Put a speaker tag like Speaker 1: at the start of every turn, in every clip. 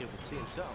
Speaker 1: It would seem so.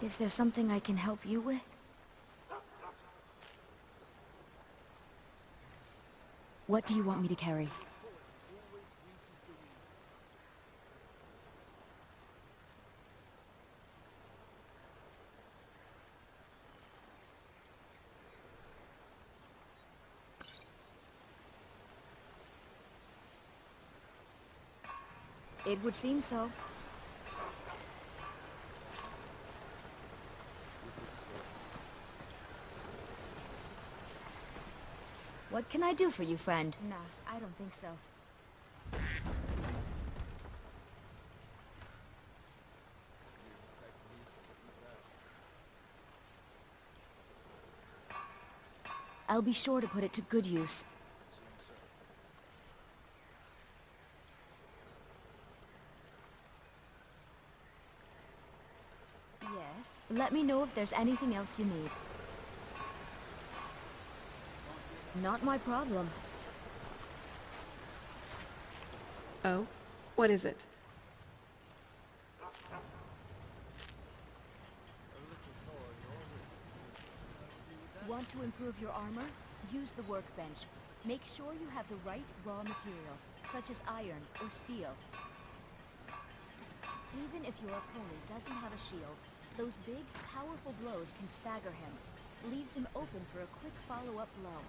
Speaker 2: Is there something I can help you with? What do you want me to carry? It would seem so. What can I do for you, friend? Nah, I don't think so. I'll be sure to put it to good use. Yes, let me know if there's anything else you need. Not my problem.
Speaker 3: Oh? What is it?
Speaker 2: Want to improve your armor? Use the workbench. Make sure you have the right raw materials, such as iron or steel. Even if your opponent doesn't have a shield, those big, powerful blows can stagger him. Leaves him open for a quick follow-up blow.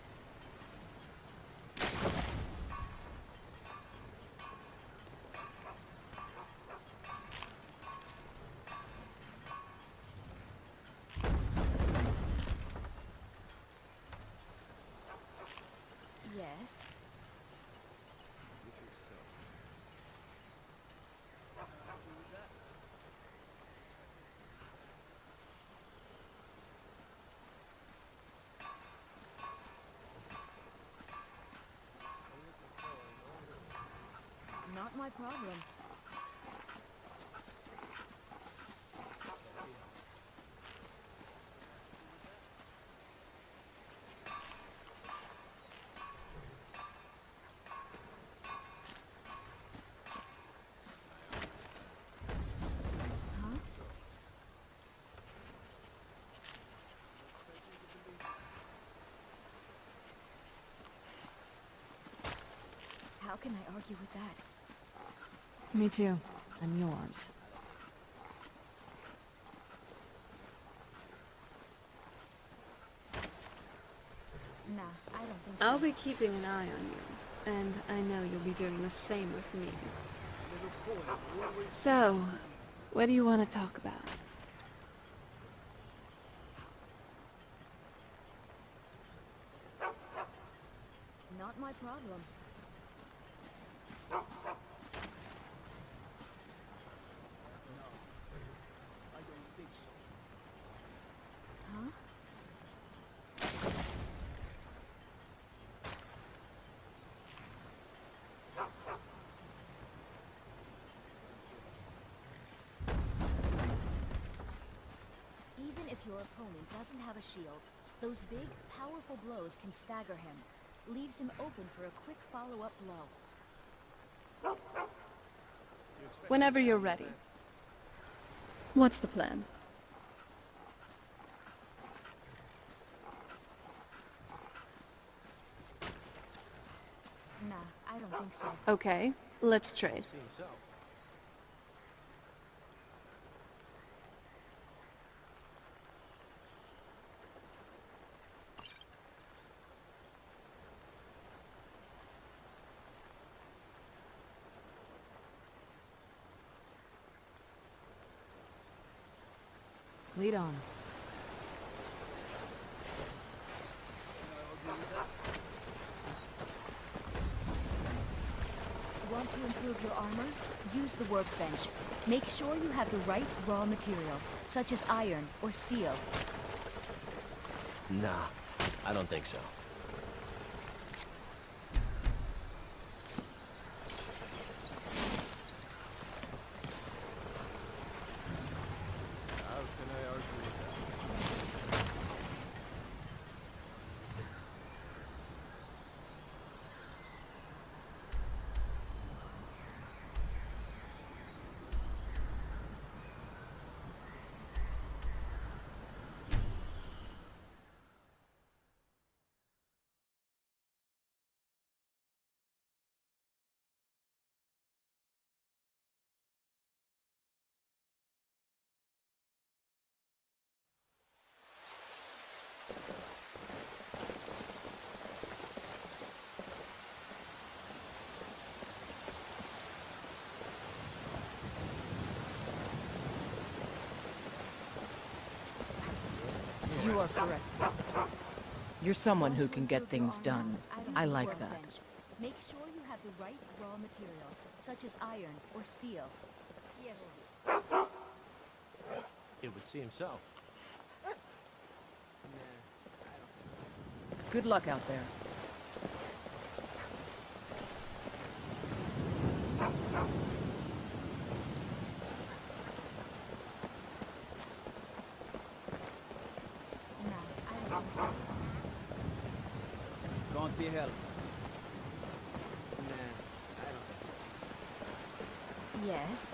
Speaker 2: Yes. Not my problem. Huh? How can I argue with that?
Speaker 3: Me too. I'm yours.
Speaker 2: Nah, I don't think so.
Speaker 3: I'll be keeping an eye on you, and I know you'll be doing the same with me. So, what do you want to talk about?
Speaker 2: Not my problem. Huh? your opponent doesn't have a shield, those big, powerful blows can stagger him. Leaves him open for a quick follow-up blow.
Speaker 3: Whenever you're ready. What's the plan?
Speaker 2: Nah, I don't think so.
Speaker 3: Okay, let's trade.
Speaker 1: Seems so.
Speaker 4: Lead on.
Speaker 2: Want to improve your armor? Use the workbench. Make sure you have the right raw materials, such as iron or steel.
Speaker 1: Nah, I don't think so. How can I argue with that?
Speaker 4: You are correct. You're someone who can get things done. I like that.
Speaker 2: Make sure you have the right raw materials, such as iron or steel.
Speaker 1: It would seem so.
Speaker 4: Good luck out there.
Speaker 2: Nah, I don't think so.
Speaker 5: Can't be helped. Nah, I don't think so.
Speaker 2: Yes.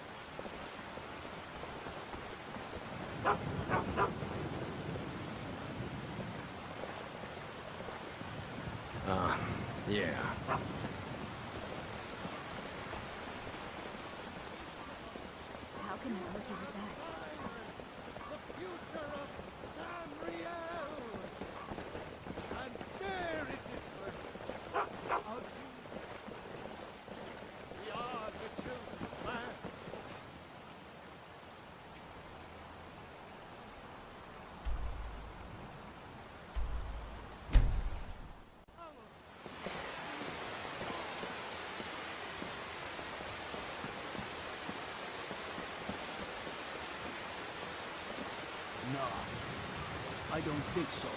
Speaker 1: Yeah.
Speaker 2: How can I argue with that?
Speaker 5: The future of Tamriel! And there it is for our we are the children of man.
Speaker 6: No, I don't think so.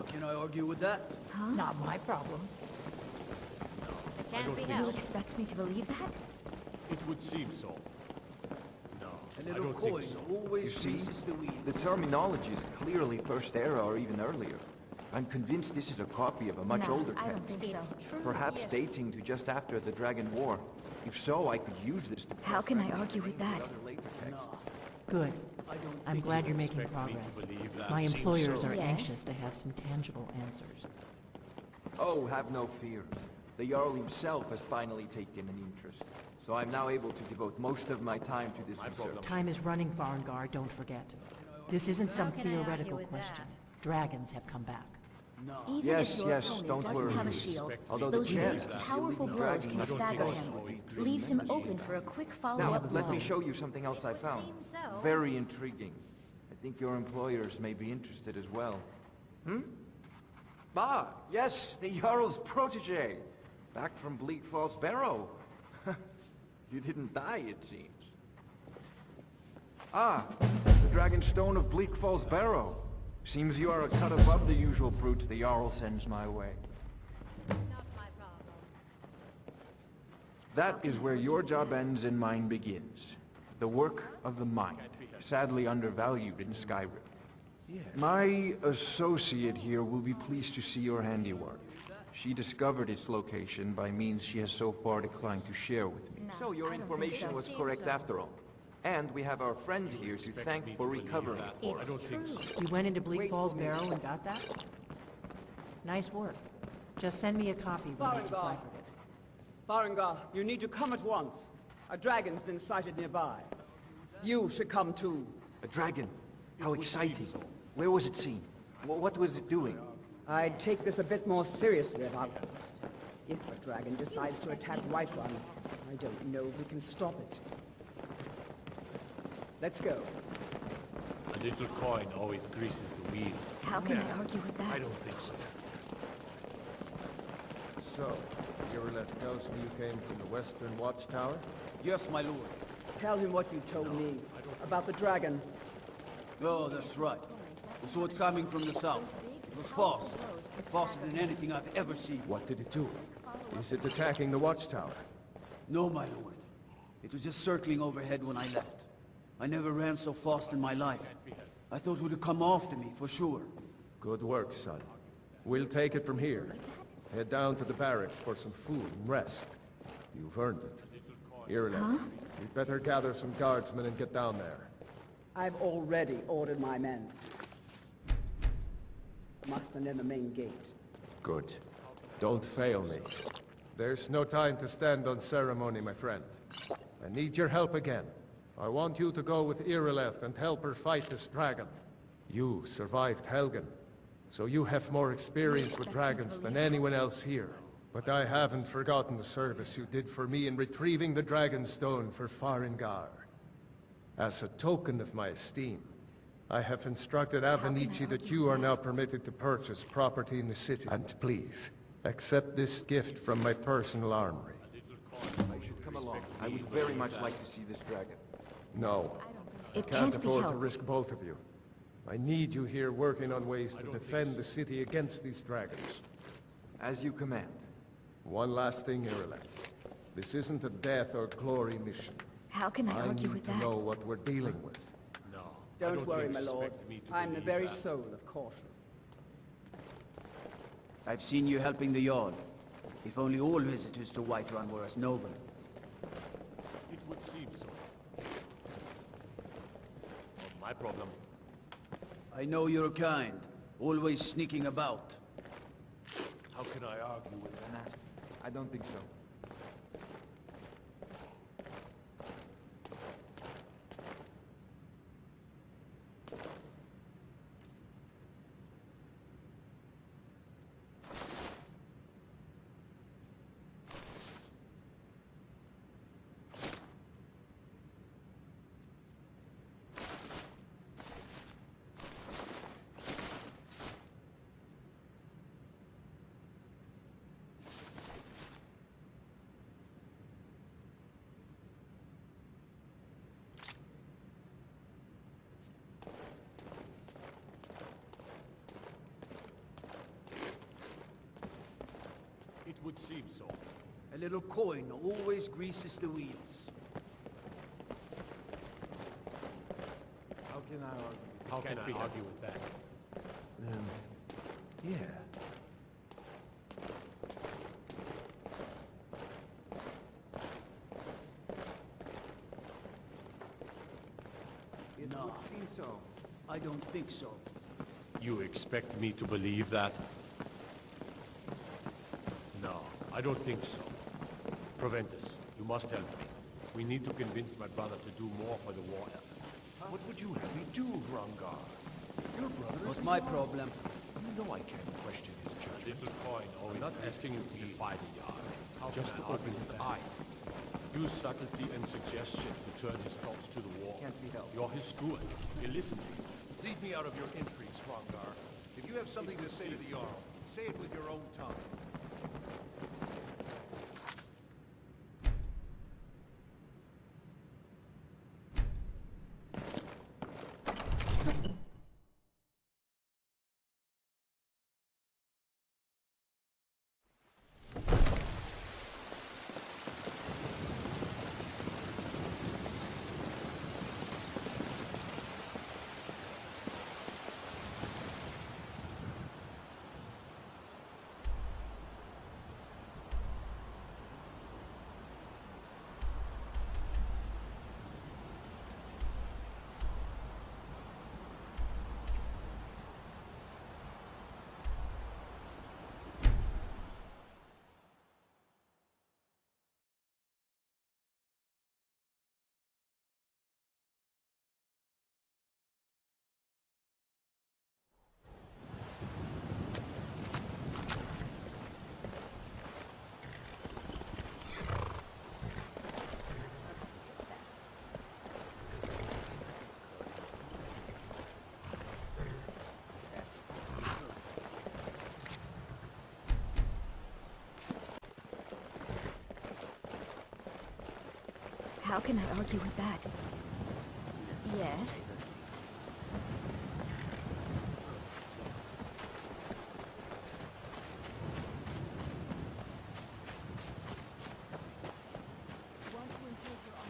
Speaker 6: Can I argue with that?
Speaker 2: Huh?
Speaker 4: Not my problem.
Speaker 2: You expect me to believe that?
Speaker 7: It would seem so. No,
Speaker 6: A
Speaker 7: I
Speaker 6: little
Speaker 7: don't think
Speaker 6: coin
Speaker 7: so.
Speaker 6: always
Speaker 8: You see,
Speaker 6: greases the wheel.
Speaker 8: the terminology is clearly First Era or even earlier. I'm convinced this is a copy of a much
Speaker 2: No,
Speaker 8: older
Speaker 2: I don't
Speaker 8: text.
Speaker 2: think so.
Speaker 8: Perhaps dating to just after the Dragon War. If so, I could use this to...
Speaker 2: How can I argue with that?
Speaker 8: Other later texts.
Speaker 4: Good.
Speaker 6: I don't
Speaker 4: I'm
Speaker 6: think
Speaker 4: glad
Speaker 6: so.
Speaker 4: you're making
Speaker 7: Expect me to
Speaker 4: progress.
Speaker 7: believe that
Speaker 4: My
Speaker 7: seems
Speaker 4: employers
Speaker 7: so.
Speaker 4: are
Speaker 2: Yes.
Speaker 4: anxious to have some tangible answers.
Speaker 8: Oh, have no fear. The Jarl himself has finally taken an interest. So I'm now able to devote most of my time to this research.
Speaker 4: Time is running, Varngar, don't forget. This isn't some theoretical question. Dragons have come back.
Speaker 6: No.
Speaker 2: Even
Speaker 8: Yes,
Speaker 2: if your
Speaker 8: yes,
Speaker 2: opponent
Speaker 8: don't
Speaker 2: doesn't
Speaker 8: worry.
Speaker 2: have a shield,
Speaker 8: Although the
Speaker 2: those
Speaker 8: chance
Speaker 2: big,
Speaker 8: to see a
Speaker 2: powerful
Speaker 8: living
Speaker 2: blows
Speaker 8: dragon
Speaker 2: can
Speaker 8: is
Speaker 2: stagger
Speaker 8: possible.
Speaker 2: him. Leaves him open for a quick
Speaker 8: Now,
Speaker 2: follow-up blow.
Speaker 8: let me show you something else I found.
Speaker 2: seem so.
Speaker 8: Very intriguing. I think your employers may be interested as well. Ah, yes, the Jarl's protege. Back from Bleak Falls Barrow. You didn't die, it seems. Ah, the Dragon Stone of Bleak Falls Barrow. Seems you are a cut above the usual brutes the Jarl sends my way.
Speaker 2: Not my problem.
Speaker 8: That is where your job ends and mine begins. The work of the mind, sadly undervalued in Skyrim. My associate here will be pleased to see your handiwork. She discovered its location by means she has so far declined to share with me.
Speaker 2: No,
Speaker 8: So your
Speaker 2: I don't think
Speaker 8: information
Speaker 2: so.
Speaker 8: was correct after all. And we have our friend here to thank for recovering it for
Speaker 2: It's
Speaker 8: us.
Speaker 2: true.
Speaker 4: You went into Bleak Falls Barrow and got that? Nice work. Just send me a copy when you
Speaker 9: Farengar.
Speaker 4: deciphered it.
Speaker 9: Farengar, you need to come at once. A dragon's been sighted nearby. You should come too.
Speaker 8: A dragon? How exciting. Where was it seen? What was it doing?
Speaker 9: I'd take this a bit more seriously if a dragon decides to attack Whiterun. I don't know if we can stop it. Let's go.
Speaker 7: A little coin always greases the wheels.
Speaker 2: How can I argue with
Speaker 7: I
Speaker 2: that?
Speaker 7: don't think so.
Speaker 5: So, Irileth tells me you came from the Western Watchtower?
Speaker 6: Yes, my lord.
Speaker 9: Tell him what you told me about the dragon.
Speaker 6: Oh, that's right. We saw it coming from the south. It was fast. Faster than anything I've ever seen.
Speaker 5: What did it do? Is it attacking the Watchtower?
Speaker 6: No, my lord. It was just circling overhead when I left. I never ran so fast in my life. I thought it would come after me, for sure.
Speaker 5: Good work, son. We'll take it from here. Head down to the barracks for some food and rest. You've earned it. Irileth, we'd better gather some guardsmen and get down there.
Speaker 9: I've already ordered my men. Muster near the main gate.
Speaker 5: Good. Don't fail me. There's no time to stand on ceremony, my friend. I need your help again. I want you to go with Irileth and help her fight this dragon. You survived Helgen, so you have more experience with dragons than anyone else here. But I haven't forgotten the service you did for me in retrieving the Dragon Stone for Farengar. As a token of my esteem, I have instructed Avenici that you are now permitted to purchase property in the city. And please, accept this gift from my personal armory.
Speaker 8: I should come along. I would very much like to see this dragon.
Speaker 5: No,
Speaker 2: It
Speaker 5: can't
Speaker 2: can't be
Speaker 5: afford to
Speaker 2: helped.
Speaker 5: risk both of you. I need you here working on ways to defend the city against these dragons.
Speaker 8: As you command.
Speaker 5: One last thing, Irileth. This isn't a death or glory mission.
Speaker 2: How can I
Speaker 5: I
Speaker 2: argue
Speaker 5: need
Speaker 2: with
Speaker 5: to
Speaker 2: that?
Speaker 5: know what we're dealing with.
Speaker 7: No.
Speaker 9: Don't worry, my lord.
Speaker 7: expect me to
Speaker 9: I'm the
Speaker 7: believe
Speaker 9: very
Speaker 7: that.
Speaker 9: soul of caution.
Speaker 6: I've seen you helping the Jarl. If only all visitors to Whiterun were as noble.
Speaker 7: It would seem so. Not my problem.
Speaker 6: I know you're kind, always sneaking about.
Speaker 7: How can I argue with that?
Speaker 8: I don't think so.
Speaker 7: It would seem so.
Speaker 6: A little coin always greases the wheels.
Speaker 8: How can I argue?
Speaker 7: How can I argue with that?
Speaker 5: Yeah.
Speaker 8: It
Speaker 6: No.
Speaker 8: would seem so.
Speaker 6: I don't think so.
Speaker 7: You expect me to believe that? No, I don't think so. Proventus, you must help me. We need to convince my brother to do more for the war effort.
Speaker 5: What would you have me do, Rangar? Your brother
Speaker 6: What's my problem?
Speaker 5: You know I can't question
Speaker 7: little coin, or not asking him to defy the Jarl. Just to open his eyes. Use subtlety and suggestion to turn his thoughts to the war. You're his steward. You listen to him.
Speaker 10: Leave me out of your intrigues, Hrongar. If you have something to say to the Jarl, say it with your own tongue.
Speaker 2: How can I argue with that? Yes. Want to improve your armor?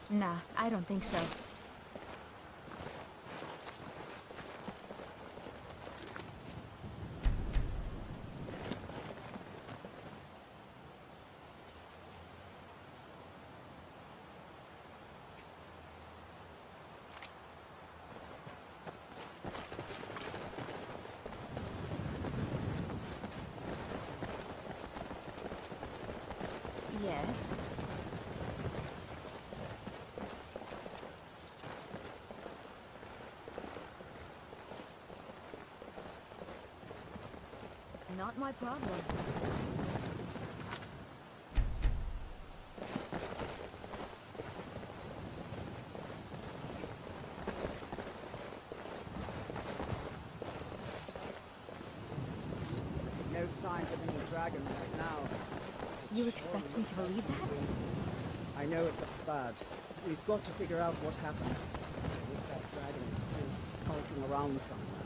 Speaker 2: Nah, I don't think so. Yes. Not my problem.
Speaker 9: No signs of any dragon right now.
Speaker 2: You expect me to believe that?
Speaker 9: I know it looks bad. We've got to figure out what happened. If that dragon is still skulking around somewhere.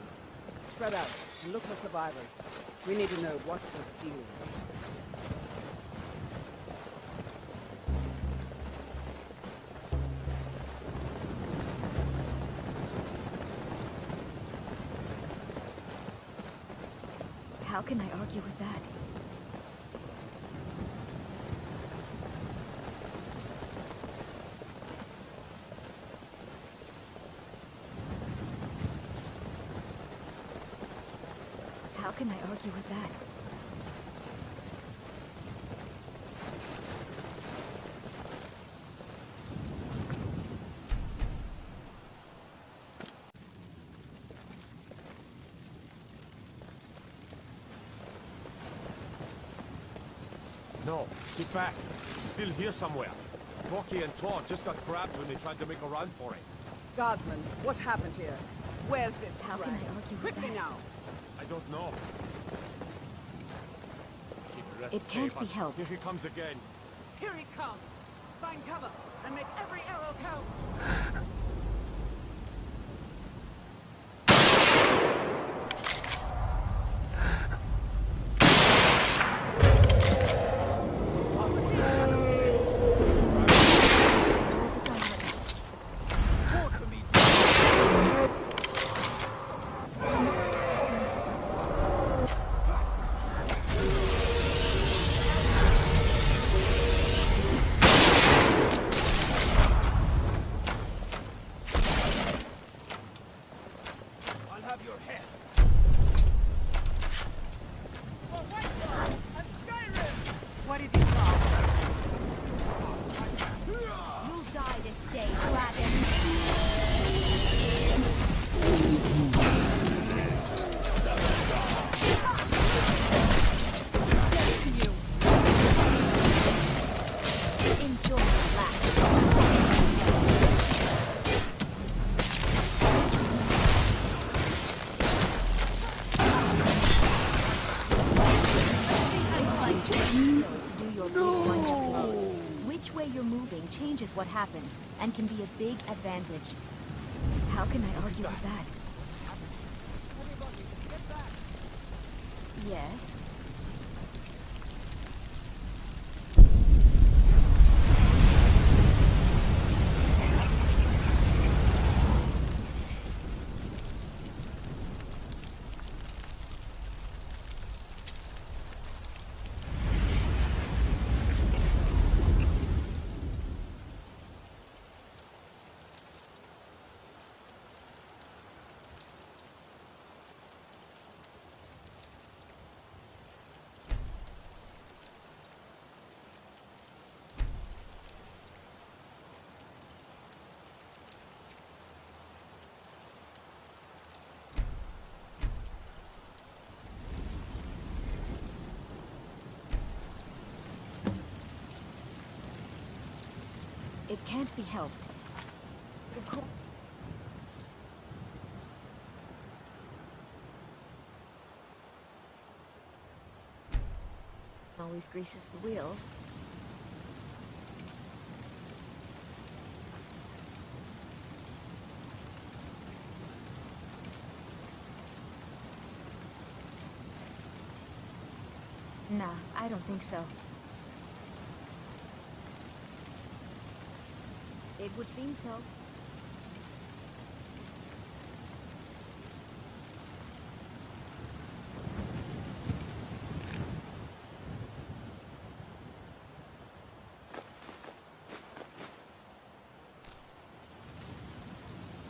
Speaker 9: Spread out and look for survivors. We need to know what the deal is.
Speaker 2: How can I argue with that? How can I argue with that?
Speaker 7: No, get back. It's still here somewhere. Corky and Tor just got grabbed when they tried to make a run for it.
Speaker 9: Guardsman, what happened here? Where's this
Speaker 2: How can
Speaker 9: dragon?
Speaker 2: I argue with
Speaker 9: Quickly
Speaker 2: that?
Speaker 9: now!
Speaker 7: I don't know. Keep
Speaker 2: It can't be helped.
Speaker 7: Here he comes again.
Speaker 9: Here he comes! Find cover and make every arrow count!
Speaker 2: your big bunch of blows. Which way you're moving changes what happens, and can be a big advantage. How can I argue with that? Yes? It can't be helped. Always greases the wheels. Nah, I don't think so. It would seem so.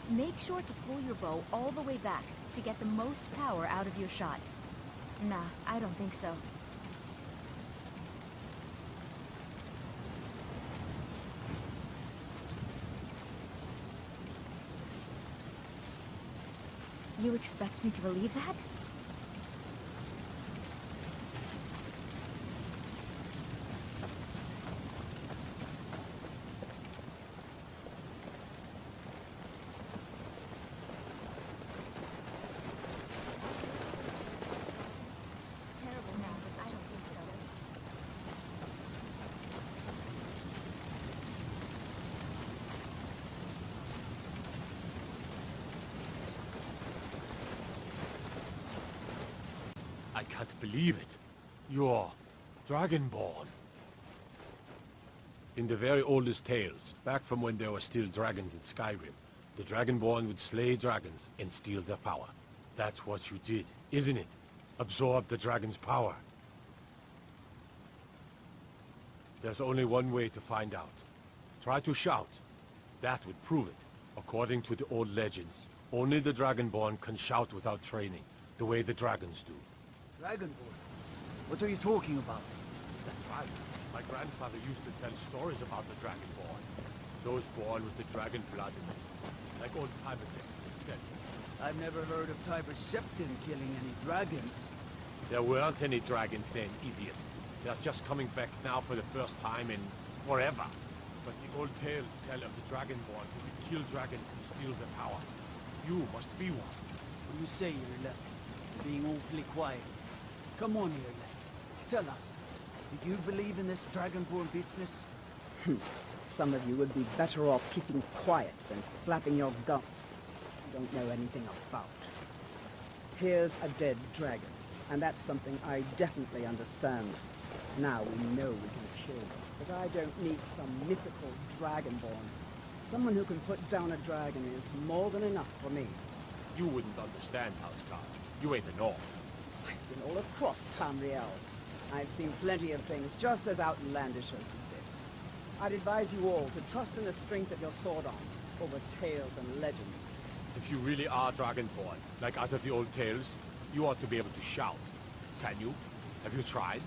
Speaker 2: Make sure to pull your bow all the way back to get the most power out of your shot. Nah, I don't think so. You expect me to believe that? Terrible numbers, I don't think so.
Speaker 7: I can't believe it. You're Dragonborn. In the very oldest tales, back from when there were still dragons in Skyrim, the Dragonborn would slay dragons and steal their power. That's what you did, isn't it? Absorb the dragon's power. There's only one way to find out. Try to shout. That would prove it. According to the old legends, only the Dragonborn can shout without training, the way the dragons do.
Speaker 6: Dragonborn? What are you talking about?
Speaker 7: That's right. My grandfather used to tell stories about the Dragonborn. Those born with the dragon blood in them. Like old Tiber said.
Speaker 6: I've never heard of Tiber Septim killing any dragons.
Speaker 7: There weren't any dragons then, idiot. They're just coming back now for the first time in forever. But the old tales tell of the Dragonborn who could kill dragons and steal their power. You must be one.
Speaker 6: What do you say, Irle? You're being awfully quiet. Come on, Irle. Tell us. Do you believe in this Dragonborn business?
Speaker 9: Some of you would be better off keeping quiet than flapping your gum. You don't know anything about. Here's a dead dragon, and that's something I definitely understand. Now we know we can kill them, but I don't need some mythical Dragonborn. Someone who can put down a dragon is more than enough for me.
Speaker 7: You wouldn't understand, Housecarl. You ain't an orc.
Speaker 9: I've been all across Tamriel. I've seen plenty of things just as outlandish as this. I'd advise you all to trust in the strength of your sword arm over tales and legends.
Speaker 7: If you really are Dragonborn, like out of the old tales, you ought to be able to shout. Can you? Have you tried?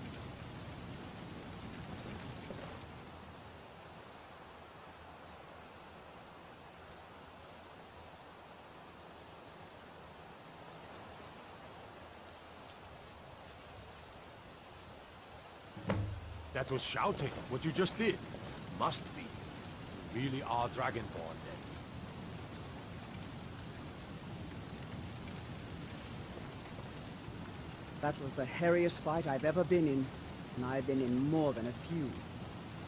Speaker 7: That was shouting, what you just did. Must be. You really are Dragonborn, then.
Speaker 9: That was the hairiest fight I've ever been in. and I've been in more than a few.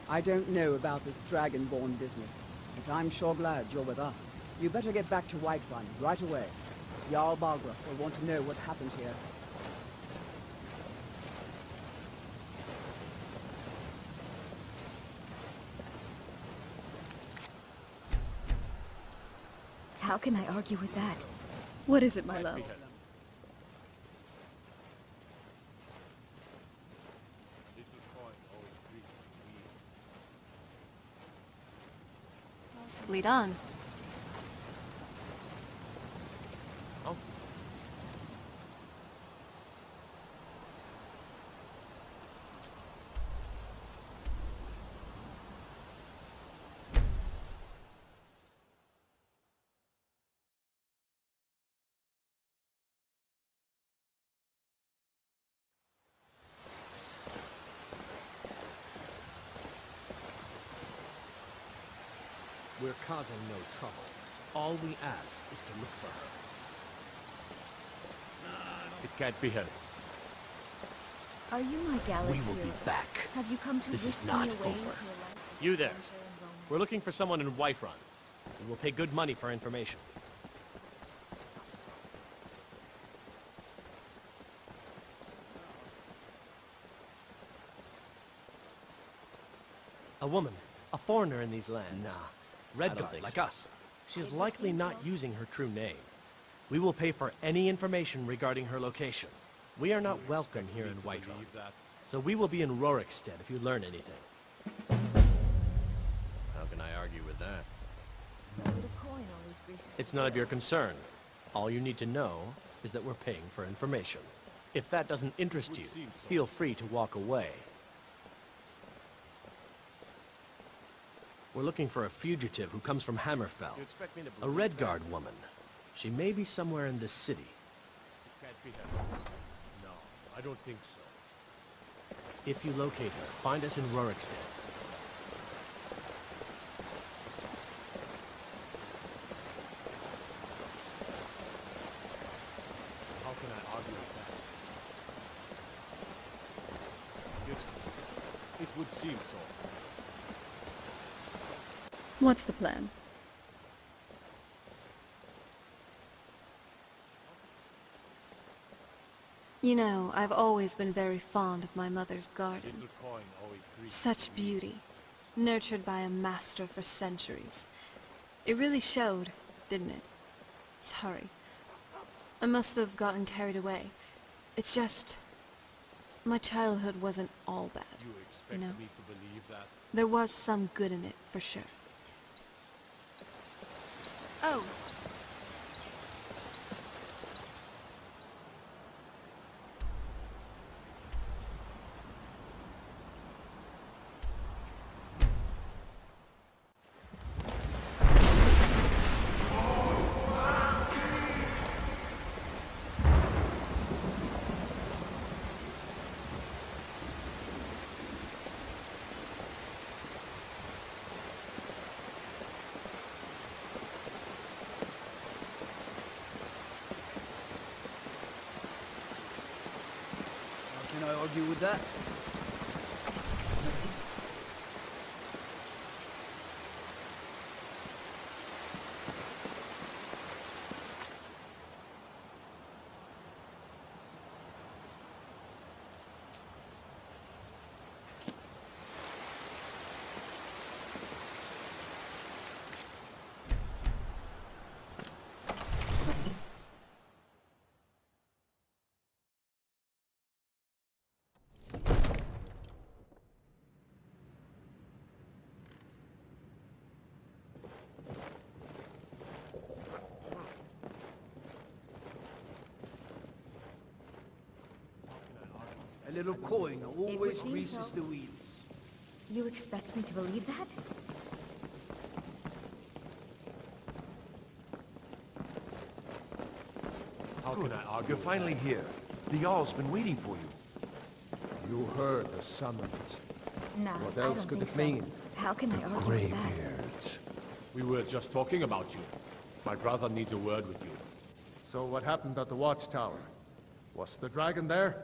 Speaker 9: I don't know about this Dragonborn business, but I'm sure glad you're with us. You better get back to Whiterun right away. Jarl Balgruuf will want to know what happened here.
Speaker 2: How can I argue with that?
Speaker 3: What is it, my love?
Speaker 7: Little coin always greases the wheel.
Speaker 3: Lead on.
Speaker 1: Oh, we're causing no trouble. All we ask is to look for her.
Speaker 7: It can't be helped.
Speaker 2: Are you my gallant
Speaker 1: We will be
Speaker 2: hero?
Speaker 1: back.
Speaker 2: Have you come to
Speaker 1: This is
Speaker 2: whisk
Speaker 1: not
Speaker 2: me away
Speaker 1: over.
Speaker 2: into a life of
Speaker 1: You there.
Speaker 2: adventure and romance?
Speaker 1: We're looking for someone in Whiterun. We will pay good money for information. A woman, a foreigner in these lands. Nah, Redguard, like us. She is likely not using her true name. We will pay for any information regarding her location. We are not welcome here in Whiterun, so we will be in Rorikstead if you learn anything. How can I argue with that?
Speaker 2: The coin always greases
Speaker 1: It's
Speaker 2: the
Speaker 1: none of your
Speaker 2: wheels.
Speaker 1: concern. All you need to know is that we're paying for information. If that doesn't interest you, feel free to walk away. We're looking for a fugitive who comes from Hammerfell.
Speaker 7: You expect me to
Speaker 1: A
Speaker 7: believe
Speaker 1: Redguard woman. She may be somewhere in this city.
Speaker 7: It can't be helped. No, I don't think so.
Speaker 1: If you locate her, find us in Rorikstead.
Speaker 7: How can I argue with that? It would seem so.
Speaker 3: What's the plan? You know, I've always been very fond of my mother's garden.
Speaker 7: Little coin always greases
Speaker 3: Such
Speaker 7: the wheel.
Speaker 3: beauty, nurtured by a master for centuries. It really showed, didn't it? Sorry. I must have gotten carried away. It's just... my childhood wasn't all bad.
Speaker 7: You expect
Speaker 3: know?
Speaker 7: me to believe that?
Speaker 3: There was some good in it, for sure. Oh,
Speaker 6: How can I argue with that? A little coin always
Speaker 2: seem
Speaker 6: greases
Speaker 2: so.
Speaker 6: the wheels.
Speaker 2: You expect me to believe that?
Speaker 7: How can I argue
Speaker 10: You're
Speaker 7: with
Speaker 10: finally
Speaker 7: that?
Speaker 10: here. The Jarl's been waiting for you.
Speaker 5: You heard the summons.
Speaker 2: Nah,
Speaker 5: What
Speaker 2: I
Speaker 5: else
Speaker 2: don't
Speaker 5: could
Speaker 2: think
Speaker 5: it
Speaker 2: so.
Speaker 5: mean?
Speaker 2: How can I argue with that?
Speaker 10: Greybeards.
Speaker 7: We were just talking about you. My brother needs a word with you.
Speaker 5: So what happened at the watchtower? Was the dragon there?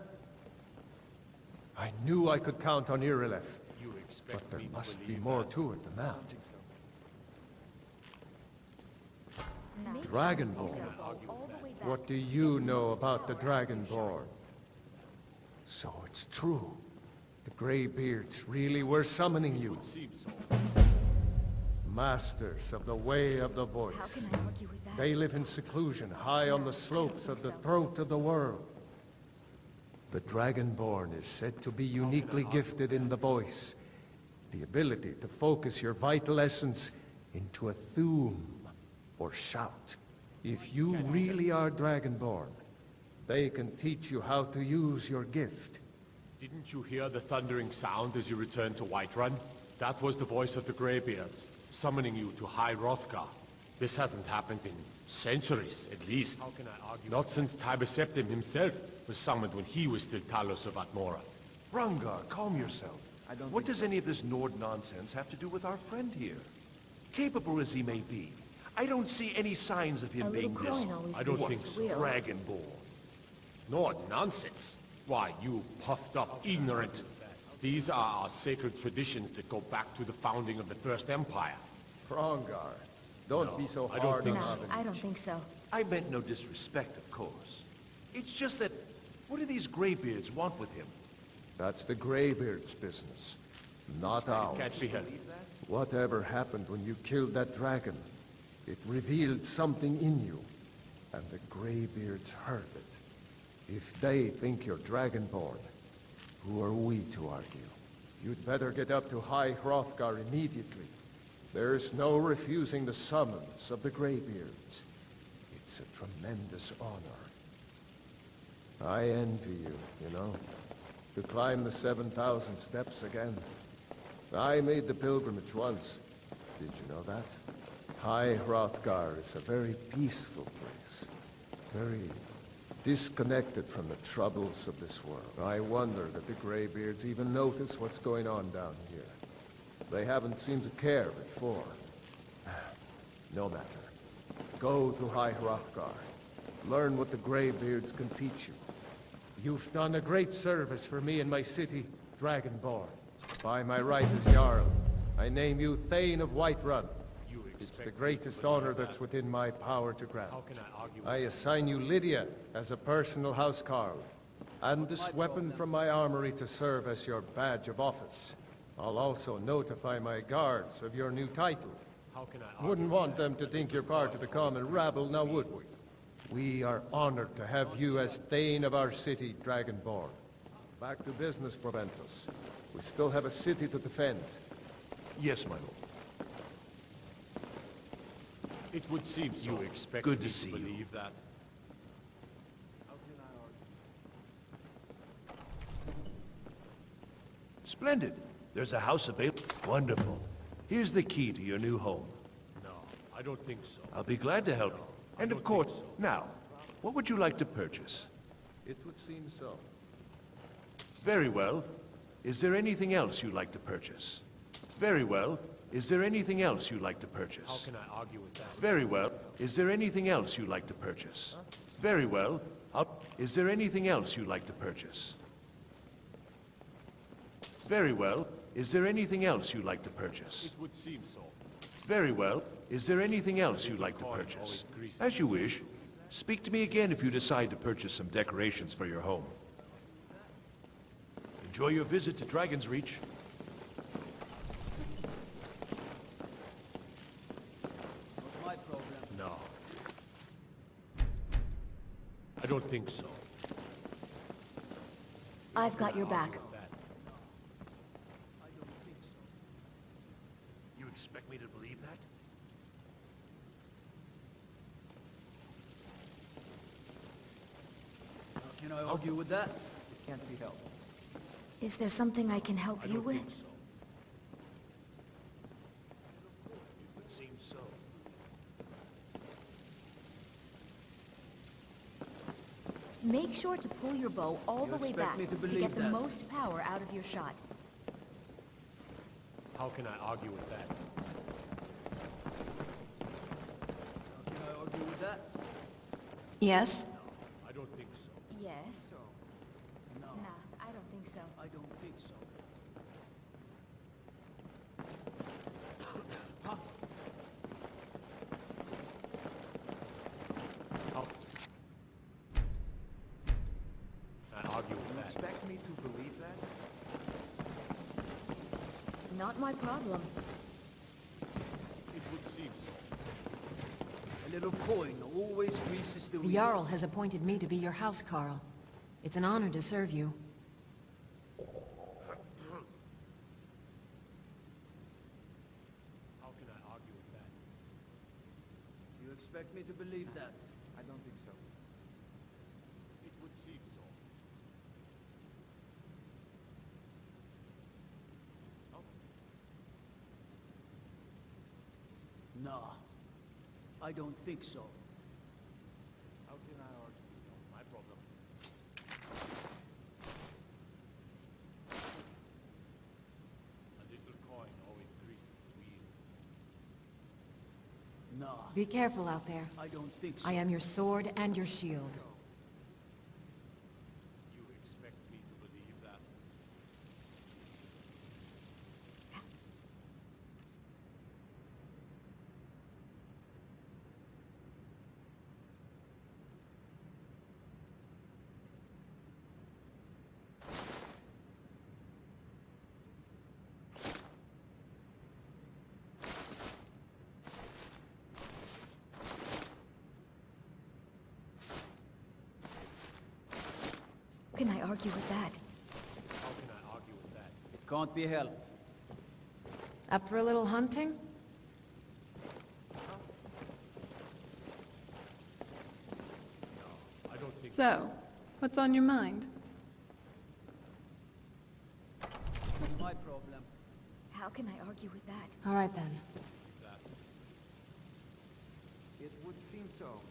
Speaker 5: I knew I could count on Irileth,
Speaker 7: You expect
Speaker 5: but there
Speaker 7: me to
Speaker 5: must be
Speaker 7: believe
Speaker 5: more
Speaker 7: that?
Speaker 5: to it than that.
Speaker 2: Make
Speaker 5: Dragonborn.
Speaker 2: sure you go all the way back
Speaker 5: What do
Speaker 2: to get
Speaker 5: you
Speaker 2: the
Speaker 5: know
Speaker 2: most
Speaker 5: about the
Speaker 2: power out of your shot.
Speaker 5: Dragonborn? So it's true. The Greybeards really were summoning you.
Speaker 7: Seems so.
Speaker 5: Masters of the Way of the
Speaker 2: How
Speaker 5: Voice.
Speaker 2: can I argue with that?
Speaker 5: They live in seclusion, high on the slopes of the throat of the world. The Dragonborn is said to be uniquely gifted in the voice, the ability to focus your vital essence into a thum, or shout. If you really are Dragonborn, they can teach you how to use your gift.
Speaker 7: Didn't you hear the thundering sound as you returned to Whiterun? That was the voice of the Greybeards, summoning you to High Hrothgar. This hasn't happened in centuries, at least. How can I argue? Not since Tiber Septim himself was summoned when he was still Talos of Atmora.
Speaker 10: Rungar, calm yourself. What does any of this Nord nonsense have to do with our friend here? Capable as he may be, I don't see any signs of him
Speaker 2: A little
Speaker 10: being this...
Speaker 2: coin always
Speaker 7: I don't
Speaker 2: moves
Speaker 7: think
Speaker 2: the
Speaker 7: so.
Speaker 2: wheels.
Speaker 10: Dragonborn.
Speaker 7: Nord nonsense. Why, you puffed up ignorant. These are our sacred traditions that go back to the founding of the First Empire.
Speaker 5: Hrongar, don't be so
Speaker 7: I don't
Speaker 5: hard
Speaker 7: think
Speaker 5: on
Speaker 2: No,
Speaker 5: Avenir.
Speaker 2: I don't think so.
Speaker 10: I meant no disrespect, of course. It's just that, what do these Greybeards want with him?
Speaker 5: That's the Greybeard's business, not ours.
Speaker 7: Can't be helped.
Speaker 5: Whatever happened when you killed that dragon, it revealed something in you, and the Greybeards heard it. If they think you're Dragonborn, who are we to argue? You'd better get up to High Hrothgar immediately. There's no refusing the summons of the Greybeards. It's a tremendous honor. I envy you know, to climb the 7,000 steps again. I made the pilgrimage once. Did you know that? High Hrothgar is a very peaceful place. Very disconnected from the troubles of this world. I wonder that the Greybeards even notice what's going on down here. They haven't seemed to care before. No matter. Go to High Hrothgar. Learn what the Greybeards can teach you. You've done a great service for me and my city, Dragonborn. By my right as Jarl, I name you Thane of Whiterun. It's the greatest honor that's within my power to grant.
Speaker 7: How can I argue?
Speaker 5: I assign you Lydia as a personal housecarl, and this weapon from my armory to serve as your badge of office. I'll also notify my guards of your new title.
Speaker 7: How can I argue?
Speaker 5: Wouldn't want them to think you're part of the common rabble, now would we? We are honored to have you as Thane of our city, Dragonborn. Back to business, Proventus. We still have a city to defend.
Speaker 10: Yes, my lord.
Speaker 7: It would seem so. You expect
Speaker 10: Good
Speaker 7: me
Speaker 10: to see you.
Speaker 7: believe that?
Speaker 10: Splendid. There's a house available. Wonderful. Here's the key to your new home.
Speaker 7: No, I don't think so.
Speaker 10: I'll be glad to help you. And of course, now, what would you like to purchase?
Speaker 5: It would seem so.
Speaker 10: Very well. Is there anything else you'd like to purchase? Very well. Is there anything else you'd like to purchase?
Speaker 7: How can I argue with that?
Speaker 10: Very well. Is there anything else you'd like to purchase? Very well. Is there anything else you'd like to purchase? Very well. Is there anything else you'd like to purchase?
Speaker 7: It would seem so.
Speaker 10: Very well. Is there anything else you'd like to purchase? As you wish. Speak to me again if you decide to purchase some decorations for your home. Enjoy your visit to Dragon's Reach.
Speaker 6: Not my program.
Speaker 7: No. I don't think so.
Speaker 2: I've got your back.
Speaker 10: You expect me to believe that?
Speaker 6: How can I argue with that?
Speaker 9: It can't be helped.
Speaker 2: Is there something I can help you with?
Speaker 10: It seems so.
Speaker 2: Make sure to pull your bow all the way
Speaker 6: expect
Speaker 2: back
Speaker 6: me to
Speaker 2: to
Speaker 6: believe
Speaker 2: get the
Speaker 6: that?
Speaker 2: most power out of your shot.
Speaker 7: How can I argue with that?
Speaker 6: How can I argue with that?
Speaker 3: Yes?
Speaker 7: I don't think so.
Speaker 2: Yes?
Speaker 6: No.
Speaker 2: Nah, I don't think so.
Speaker 6: I don't think so.
Speaker 7: I argue with
Speaker 8: You
Speaker 7: that.
Speaker 8: expect me to believe that?
Speaker 2: Not my problem.
Speaker 7: It would seem so.
Speaker 6: A little coin always greases the
Speaker 11: The
Speaker 6: wheels.
Speaker 11: Jarl has appointed me to be your housecarl. It's an honor to serve you.
Speaker 7: How can I argue with that?
Speaker 6: You expect me to believe that?
Speaker 8: I don't think so.
Speaker 7: It would seem so.
Speaker 6: Nah. I don't think so.
Speaker 7: How can I argue? Not my problem. A little coin always greases the wheels.
Speaker 6: Nah.
Speaker 11: Be careful out there.
Speaker 6: I don't think so.
Speaker 11: I am your sword and your shield.
Speaker 7: You expect me to believe that?
Speaker 2: How can I argue with that?
Speaker 7: How can I argue with that?
Speaker 6: It can't be helped.
Speaker 11: Up for a little hunting?
Speaker 7: I don't think
Speaker 3: So, what's on your mind?
Speaker 6: Not my problem.
Speaker 2: How can I argue with that?
Speaker 11: All right then.
Speaker 7: that.
Speaker 8: It would seem so.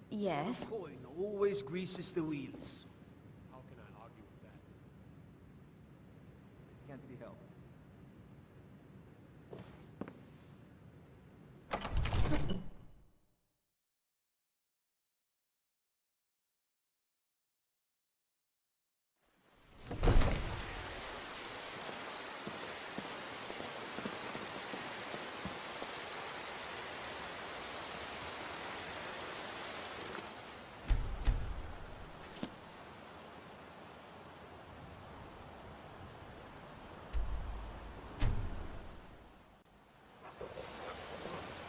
Speaker 2: Yes.
Speaker 6: Coin always greases the wheels.
Speaker 7: How can I argue with that?
Speaker 8: It can't be helped.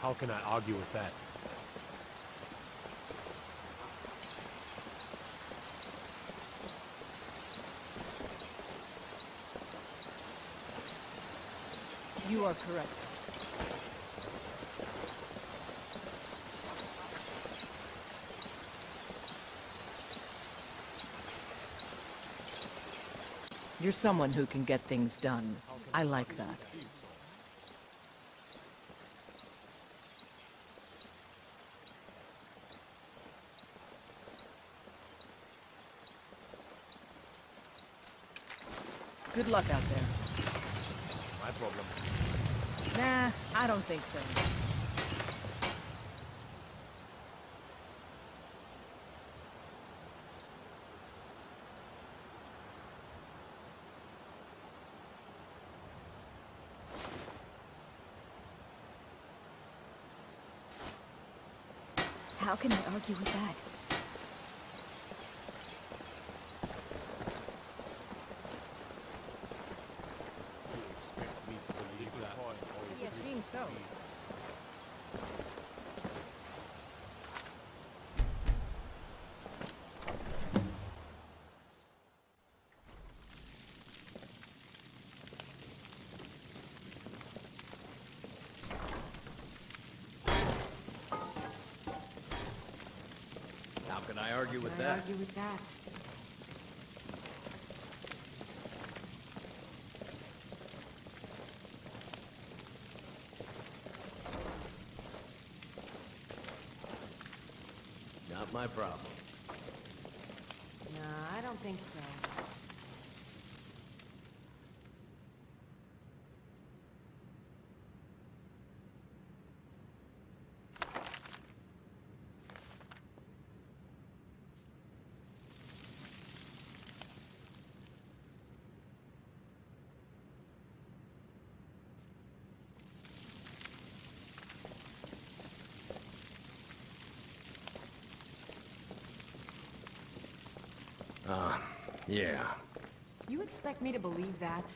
Speaker 7: How can I argue with that?
Speaker 4: You are correct. You're someone who can get things done. I like that. Good luck out there.
Speaker 7: My problem.
Speaker 4: Nah, I don't think so.
Speaker 2: How can I argue with that?
Speaker 7: You expect me to believe that?
Speaker 4: It seems so.
Speaker 1: How can I argue with
Speaker 11: Can I
Speaker 1: that?
Speaker 11: argue with that?
Speaker 1: Not my problem.
Speaker 11: No, I don't think so.
Speaker 7: Yeah.
Speaker 11: You expect me to believe that?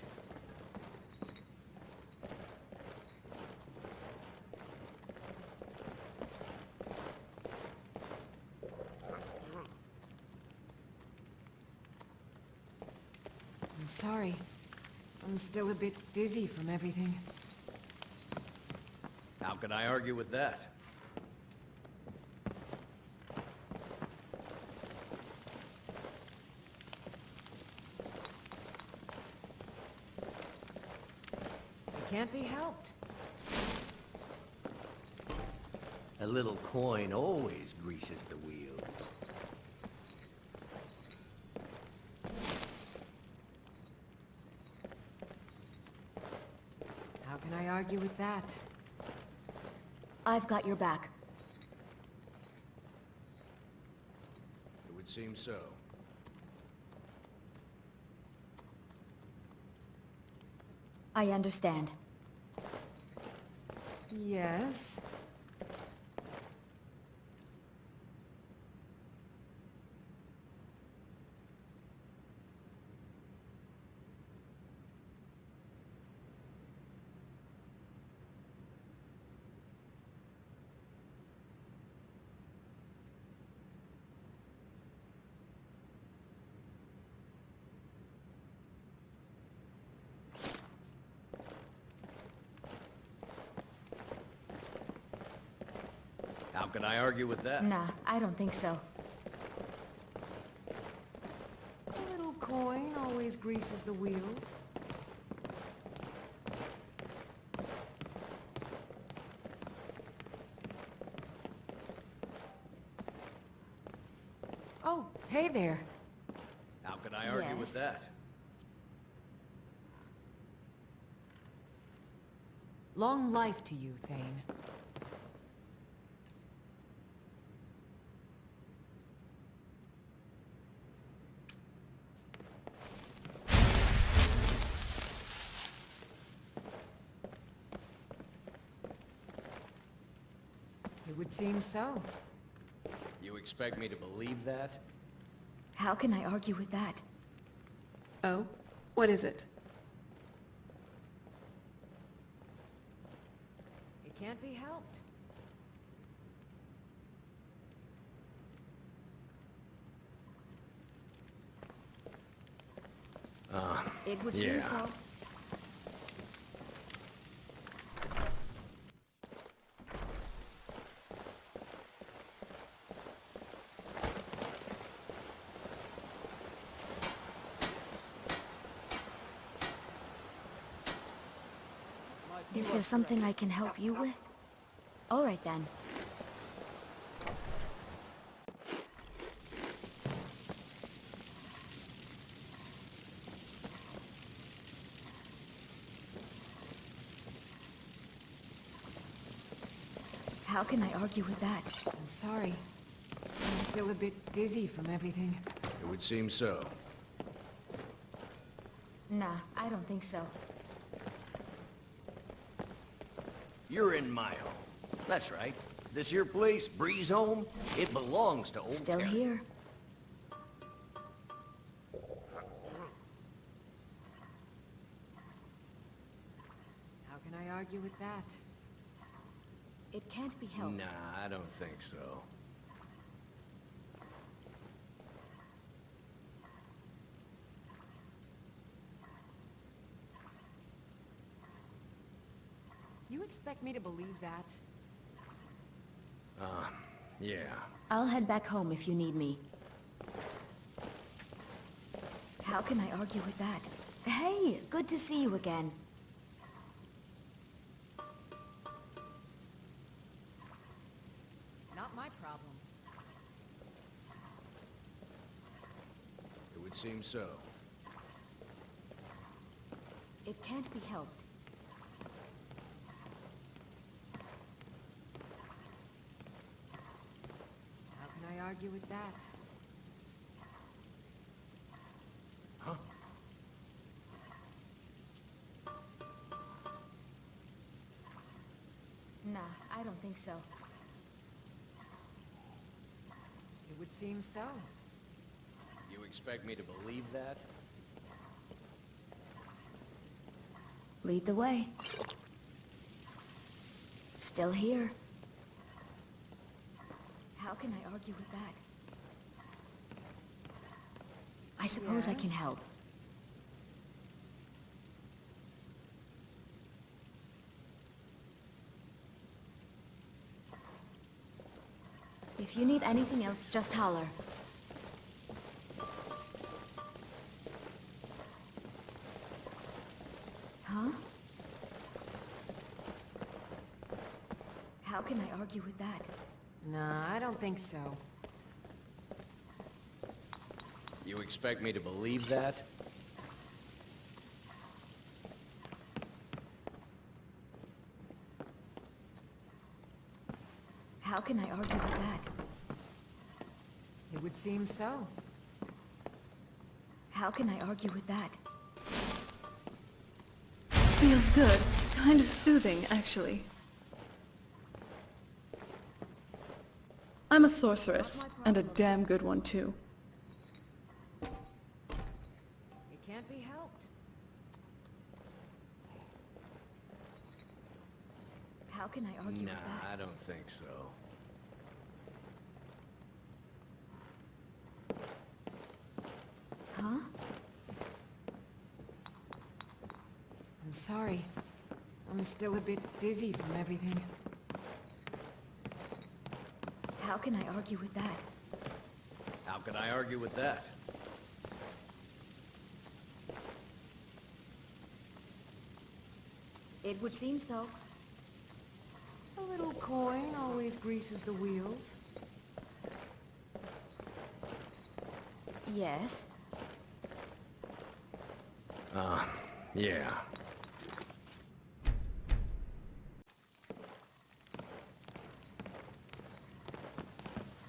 Speaker 11: I'm sorry. I'm still a bit dizzy from everything.
Speaker 12: How can I argue with that?
Speaker 11: It can't be helped.
Speaker 12: A little coin always greases the wheels.
Speaker 11: How can I argue with that?
Speaker 2: I've got your back.
Speaker 12: It would seem so.
Speaker 2: I understand.
Speaker 11: Yes.
Speaker 12: How can I argue with that?
Speaker 2: Nah, I don't think so.
Speaker 11: A little coin always greases the wheels. Oh, hey there.
Speaker 12: How can I argue with
Speaker 2: Yes.
Speaker 12: that?
Speaker 11: Long life to you, Thane. It would seem so.
Speaker 12: You expect me to believe that?
Speaker 2: How can I argue with that?
Speaker 3: Oh? What is it?
Speaker 11: It can't be helped.
Speaker 2: It would seem so. Is there something I can help you with? All right then. How can I argue with that?
Speaker 11: I'm sorry. I'm still a bit dizzy from everything.
Speaker 12: It would seem so.
Speaker 2: Nah, I don't think so.
Speaker 12: You're in my home. That's right. This here place, Breeze Home, it belongs to old
Speaker 2: Still
Speaker 12: Terry.
Speaker 2: here.
Speaker 11: How can I argue with that?
Speaker 2: It can't be helped.
Speaker 12: Nah, I don't think so.
Speaker 11: You expect me to believe that?
Speaker 12: Yeah.
Speaker 2: I'll head back home if you need me. How can I argue with that? Hey, good to see you again.
Speaker 11: Not my problem.
Speaker 12: It would seem so.
Speaker 2: It can't be helped.
Speaker 11: How can I argue with that?
Speaker 12: Huh?
Speaker 2: Nah, I don't think so.
Speaker 11: It would seem so.
Speaker 12: You expect me to believe that?
Speaker 2: Lead the way. Still here. How can I argue with that? I suppose I can
Speaker 11: Yes?
Speaker 2: help. If you need anything else, just holler. Huh? How can I argue with that?
Speaker 11: Nah, I don't think so.
Speaker 12: You expect me to believe that?
Speaker 2: How can I argue with that?
Speaker 11: It would seem so.
Speaker 2: How can I argue with that?
Speaker 3: Feels good. Kind of soothing, actually. I'm a sorceress, and a damn good one, too.
Speaker 11: It can't be helped.
Speaker 2: How can I argue
Speaker 12: Nah,
Speaker 2: with that?
Speaker 12: I don't think so.
Speaker 2: Huh?
Speaker 11: I'm sorry. I'm still a bit dizzy from everything.
Speaker 2: How can I argue with that?
Speaker 12: How could I argue with that?
Speaker 2: It would seem so.
Speaker 11: A little coin always greases the wheels.
Speaker 2: Yes.
Speaker 12: Yeah.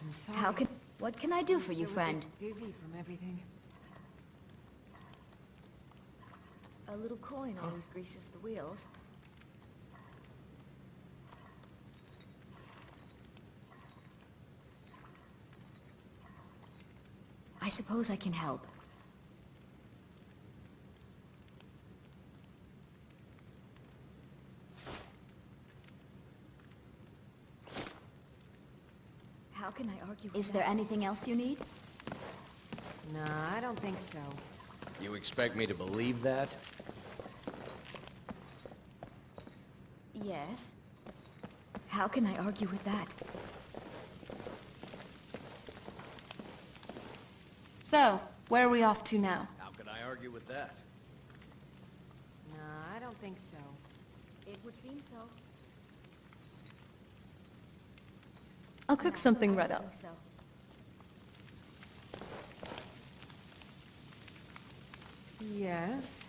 Speaker 11: I'm sorry.
Speaker 2: What can I do
Speaker 11: I'm
Speaker 2: for you,
Speaker 11: still a
Speaker 2: friend?
Speaker 11: bit dizzy from everything.
Speaker 2: A little coin always greases the wheels. I suppose I can help. How can I argue with
Speaker 13: Is there anything else you need?
Speaker 11: Nah, I don't think so.
Speaker 12: You expect me to believe that?
Speaker 2: Yes. How can I argue with that?
Speaker 3: So, where are we off to now?
Speaker 12: How could I argue with that?
Speaker 11: Nah, I don't think so.
Speaker 2: It would seem so.
Speaker 3: I'll cook something right
Speaker 2: I
Speaker 3: up.
Speaker 2: think so.
Speaker 11: Yes?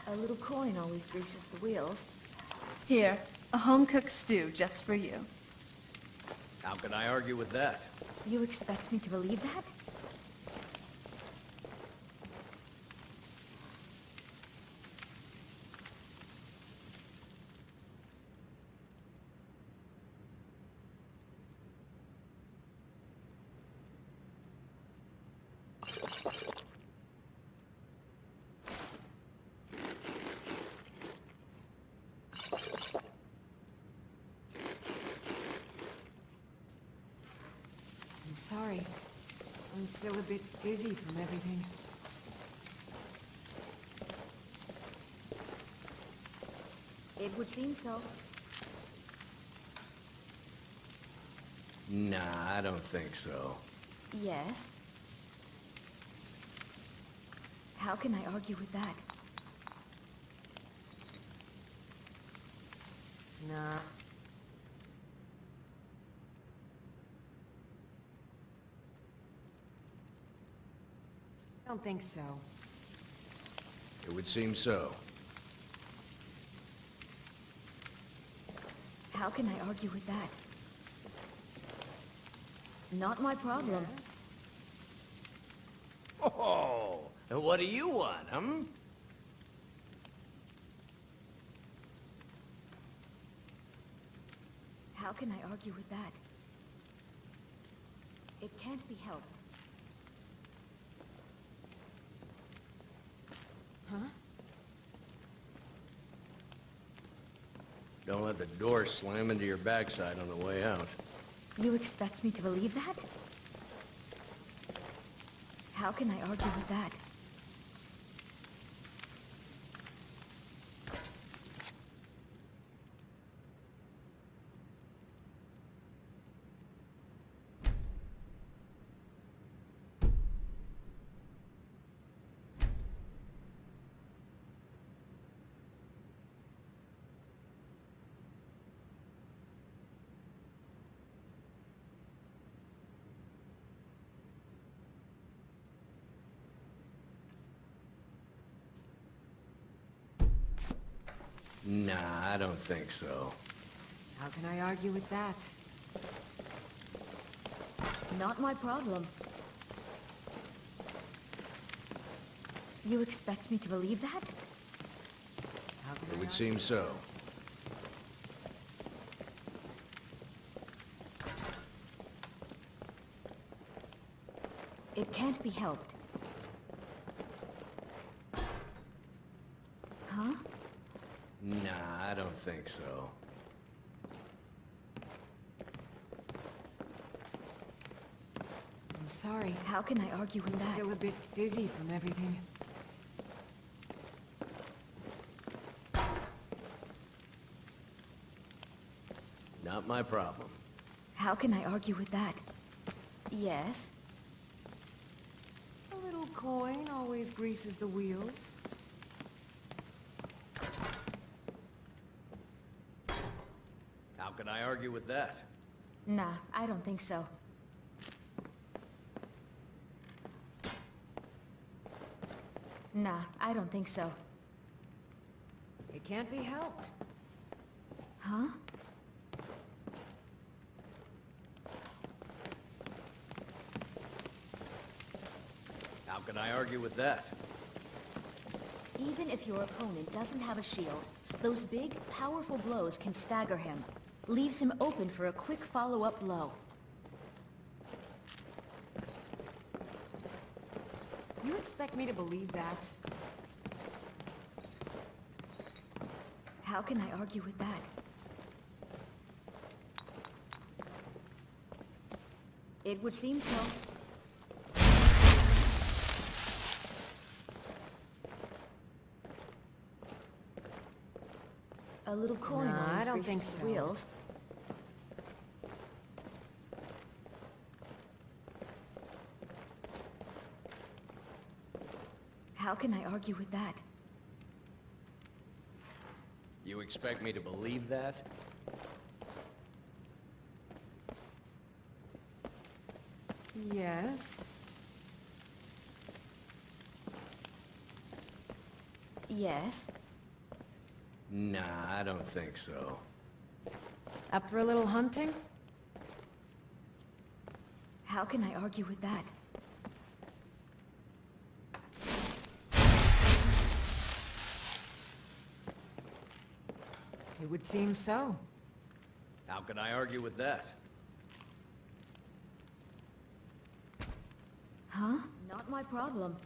Speaker 2: A little coin always greases the wheels.
Speaker 3: Here, a home-cooked stew just for you.
Speaker 12: How could I argue with that?
Speaker 2: You expect me to believe that?
Speaker 11: I'm sorry. I'm still a bit dizzy from everything.
Speaker 2: It would seem so.
Speaker 12: Nah, I don't think so.
Speaker 2: Yes. How can I argue with that?
Speaker 11: Nah. I don't think so.
Speaker 12: It would seem so.
Speaker 2: How can I argue with that? Not my problem.
Speaker 11: Yes?
Speaker 12: Oh, what do you want,
Speaker 2: How can I argue with that? It can't be helped.
Speaker 12: Don't let the door slam into your backside on the way out.
Speaker 2: You expect me to believe that? How can I argue with that?
Speaker 12: Nah, I don't think so.
Speaker 11: How can I argue with that?
Speaker 2: Not my problem. You expect me to believe that?
Speaker 11: How can
Speaker 12: It
Speaker 11: I
Speaker 12: would
Speaker 11: argue?
Speaker 12: seem so.
Speaker 2: It can't be helped. Huh?
Speaker 12: Nah, I don't think so.
Speaker 11: I'm sorry.
Speaker 2: How can I argue with
Speaker 11: I'm
Speaker 2: that?
Speaker 11: still a bit dizzy from everything.
Speaker 12: Not my problem.
Speaker 2: How can I argue with that? Yes.
Speaker 11: A little coin always greases the wheels.
Speaker 12: How can I argue with that?
Speaker 2: Nah, I don't think so. Nah, I don't think so.
Speaker 11: It can't be helped.
Speaker 2: Huh?
Speaker 12: How can I argue with that?
Speaker 2: Even if your opponent doesn't have a shield, those big, powerful blows can stagger him. Leaves him open for a quick follow-up blow.
Speaker 11: You expect me to believe that?
Speaker 2: How can I argue with that? It would seem so. A little coin
Speaker 11: Nah,
Speaker 2: always
Speaker 11: I don't
Speaker 2: greases
Speaker 11: think
Speaker 2: the
Speaker 11: so.
Speaker 2: wheels. How can I argue with that?
Speaker 12: You expect me to believe that?
Speaker 11: Yes.
Speaker 2: Yes.
Speaker 12: Nah, I don't think so.
Speaker 11: Up for a little hunting?
Speaker 2: How can I argue with that?
Speaker 11: It would seem so.
Speaker 12: How can I argue with that?
Speaker 2: Huh? Not my problem.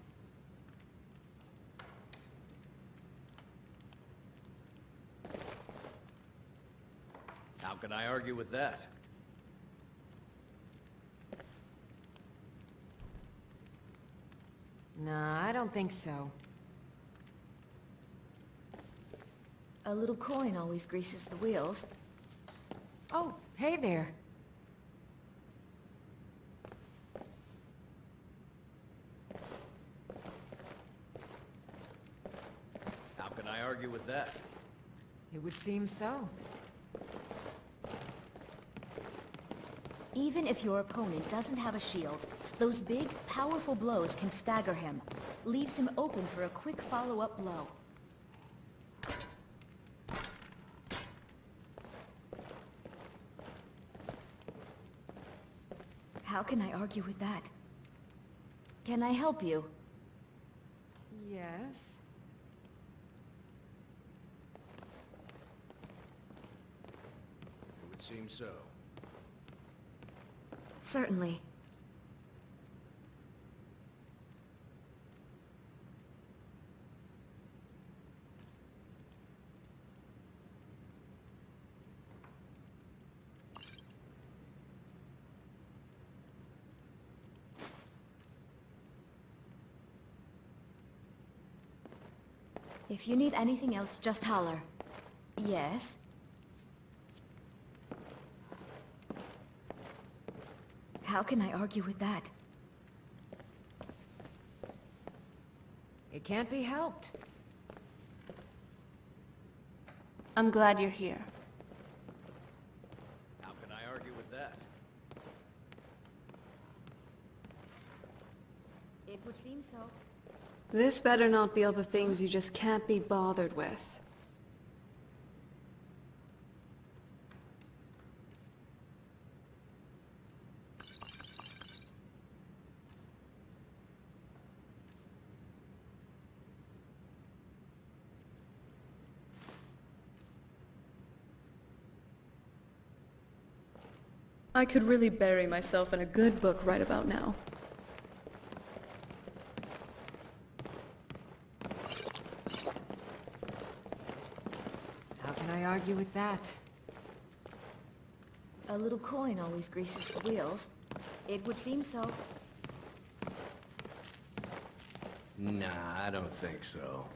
Speaker 12: How can I argue with that?
Speaker 11: Nah, I don't think so.
Speaker 2: A little coin always greases the wheels.
Speaker 11: Oh, hey there.
Speaker 12: How can I argue with that?
Speaker 11: It would seem so.
Speaker 2: Even if your opponent doesn't have a shield, those big, powerful blows can stagger him. Leaves him open for a quick follow-up blow. How can I argue with that? Can I help you?
Speaker 11: Yes.
Speaker 12: It would seem so.
Speaker 2: Certainly. If you need anything else, just holler. Yes? How can I argue with that?
Speaker 11: It can't be helped.
Speaker 13: I'm glad you're here.
Speaker 12: How can I argue with that?
Speaker 2: It would seem so.
Speaker 3: This better not be all the things you just can't be bothered with.
Speaker 13: I could really bury myself in a good book right about now.
Speaker 11: How can I argue with that?
Speaker 2: A little coin always greases the wheels. It would seem so.
Speaker 12: Nah, I don't think so.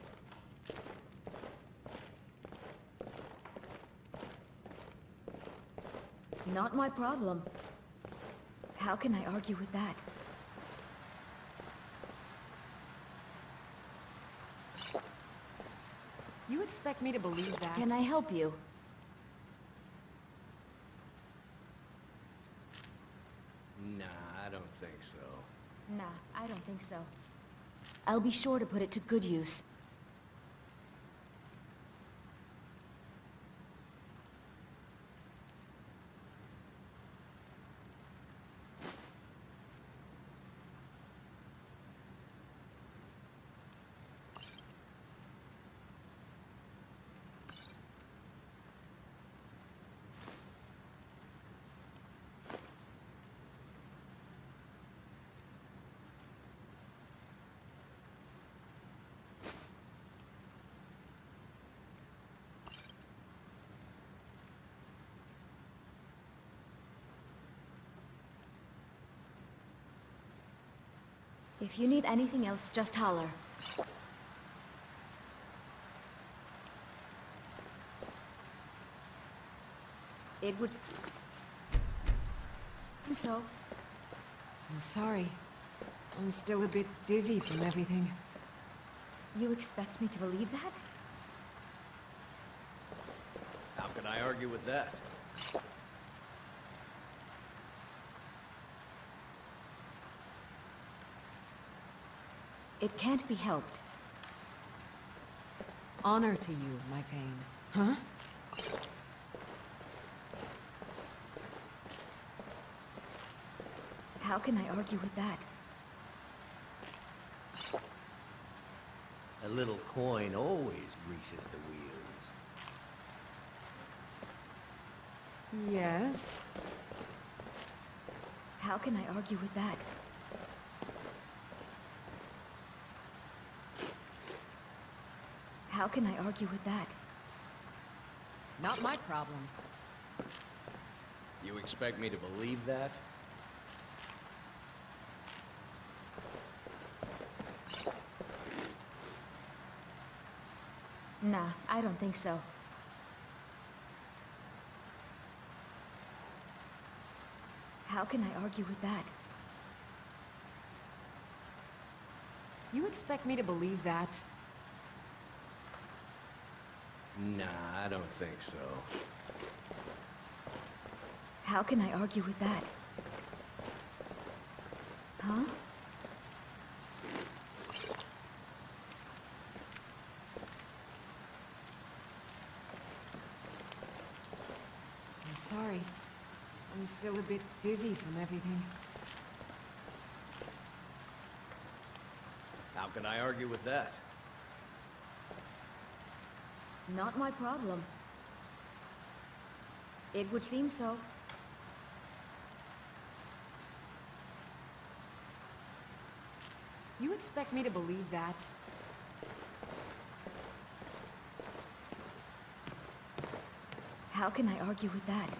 Speaker 2: Not my problem. How can I argue with that?
Speaker 11: You expect me to believe that?
Speaker 2: Can I help you?
Speaker 12: Nah, I don't think so.
Speaker 2: Nah, I don't think so. I'll be sure to put it to good use. If you need anything else, just holler. It would... So?
Speaker 11: I'm sorry. I'm still a bit dizzy from everything.
Speaker 2: You expect me to believe that?
Speaker 12: How can I argue with that?
Speaker 2: It can't be helped.
Speaker 11: Honor to you, my Thane. Huh?
Speaker 2: How can I argue with that?
Speaker 12: A little coin always greases the wheels.
Speaker 11: Yes?
Speaker 2: How can I argue with that? How can I argue with that?
Speaker 11: Not my problem.
Speaker 12: You expect me to believe that?
Speaker 2: Nah, I don't think so. How can I argue with that?
Speaker 11: You expect me to believe that?
Speaker 12: Nah, I don't think so.
Speaker 2: How can I argue with that? Huh?
Speaker 11: I'm sorry. I'm still a bit dizzy from everything.
Speaker 12: How can I argue with that?
Speaker 2: Not my problem. It would seem so.
Speaker 11: You expect me to believe that?
Speaker 2: How can I argue with that?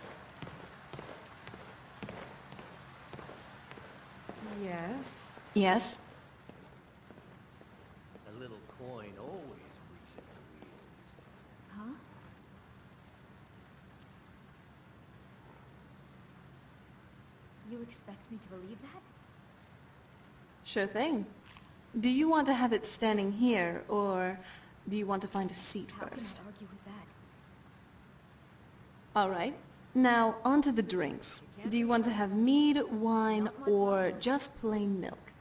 Speaker 11: Yes?
Speaker 13: Yes?
Speaker 12: A little coin always greases
Speaker 2: You expect me to believe that?
Speaker 3: Sure thing. Do you want to have it standing here, or do you want to find a seat first?
Speaker 2: How can I argue with that?
Speaker 3: All right. Now, on to the drinks. Do you want to have mead, wine, or just plain milk?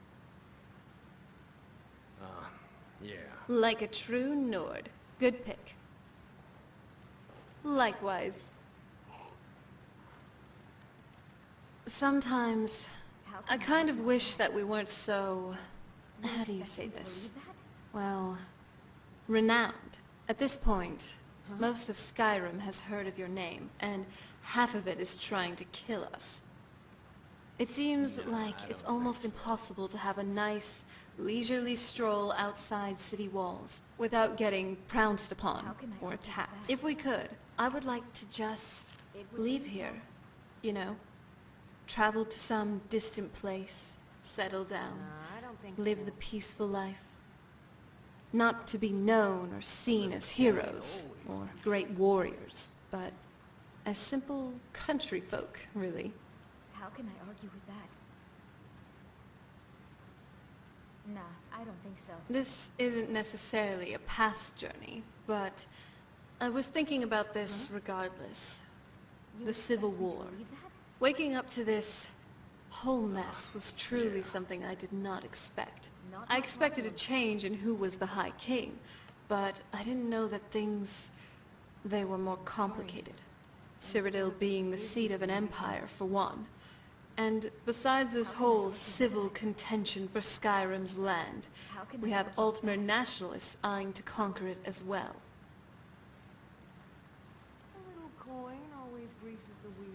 Speaker 12: Yeah.
Speaker 3: Like a true Nord. Good pick. Likewise. Sometimes, I kind of wish that we weren't so... How do you say this? Well, renowned. At this point, most of Skyrim has heard of your name, and half of it is trying to kill us. It seems like it's almost impossible to have a nice, leisurely stroll outside city walls without getting pounced upon or attacked. If we could, I would like to just leave here, you know? Travel to some distant place, settle down, live the peaceful life. Not to be known or seen as heroes or great warriors, but as simple country folk, really.
Speaker 2: How can I argue with that? Nah, I don't think so.
Speaker 3: This isn't necessarily a past journey, but I was thinking about this regardless. The Civil War. Waking up to this whole mess was truly something I did not expect. I expected a change in who was the High King, but I didn't know that they were more complicated. Cyrodiil being the seat of an empire, for one. And besides this whole civil contention for Skyrim's land, we have Altmer nationalists eyeing to conquer it as well.
Speaker 11: A little coin always greases the wheels.